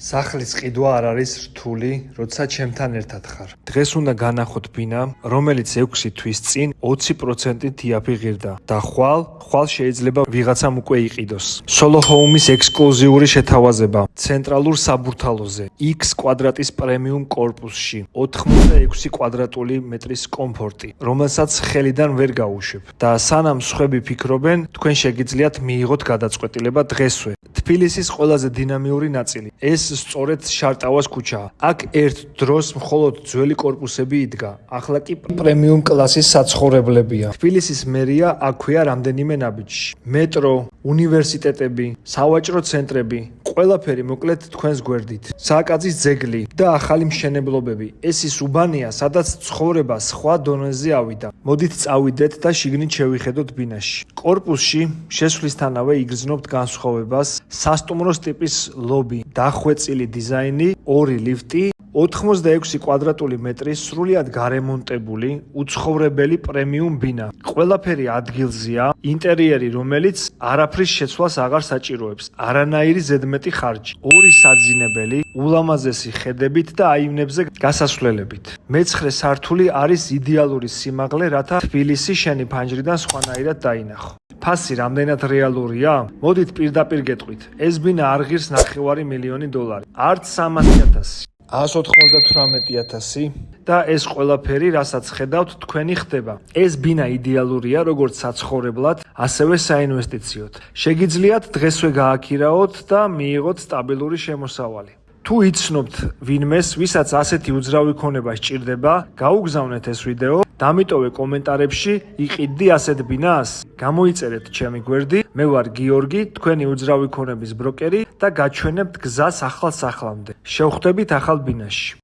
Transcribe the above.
სახლის ყიდვა არ არის რთული, როცა ჩემთან ერთად ხარ. დღეს უნდა განახოთ ბინა, რომელიც 6 თვის წინ 20%-ით იაფი ღირდა და ხვალ შეიძლება ვიღაცამ უკვე იყიდოს. Solo Home-ის ექსკლუზიური შეთავაზება ცენტრალურ საბურთალოზე, X კვადრატის პრემიუმ კორპუსში, 86 კვადრატული მეტრის კომფორტი, რომელსაც ხელიდან ვერ გაუშვებ. და სანამ სხვები ფიქრობენ, თქვენ შეგიძლიათ მიიღოთ გადაწყვეტილება დღესვე. თბილისის ყველაზე დინამიური ნაწილი. ეს სწორედ შარტავას ქუჩაა. აქ ერთ დროს მხოლოდ ძველი კორპუსები იდგა. ახლა კი პრემიუმ კლასის საცხოვრებლებია. თბილისის მერია აქვეა რამდენიმე ნაბიჯში. მეტრო, უნივერსიტეტები, სავაჭრო ცენტრები, ყველაფერი მოკლედ თქვენს გვერდით. სააკაძის ძეგლი და ახალი მშენებლობები. ეს ის უბანია, სადაც ცხოვრება სხვა დონეზე ავიდა. მოდით წავიდეთ და შიგნით შევიხედოთ ბინაში. კორპუსში შესვლისთანავე იგრძნობთ განსხვავებას, სასტუმროს ტიპის ლობი, დახვეწილი დიზაინი, 2 ლიფტი, 86 კვადრატული მეტრი სრულიად გარემონტებული, უცხოვრებელი პრემიუმ ბინა. ყველაფერი ადგილზეა, ინტერიერი, რომელიც არაფრის შეცვლას აღარ საჭიროებს, არანაირი ზედმეტი ხარჯი. 2 საძინებელი, ულამაზესი ხედებით და აივნებზე გასასვლელებით. მე-9 სართული არის იდეალური სიმაღლე, რათა თბილისი შენი ფანჯრიდან სხვანაირად დაინახო. ფასი რამდენად რეალურია? მოდით პირდაპირ გეტყვით. ეს ბინა არ ღირს $9 მილიონი, არც 300,000. 198,000 და ეს ყველაფერი, რასაც ხედავთ, თქვენი ხდება. ეს ბინა იდეალურია როგორც საცხოვრებლად, ასევე საინვესტიციოდ. შეგიძლიათ დღესვე გააქირაოთ და მიიღოთ სტაბილური შემოსავალი. თუ იცნობთ ვინმეს, ვისაც ასეთი უძრავი ქონება სჭირდება, გაუგზავნეთ ეს ვიდეო, დამიტოვე კომენტარებში, იყიდდი ასეთ ბინას? გამოიწერეთ ჩემი გვერდი, მე ვარ გიორგი, თქვენი უძრავი ქონების ბროკერი და გაჩვენებთ გზას ახალ სახლამდე. შევხვდებით ახალ ბინაში.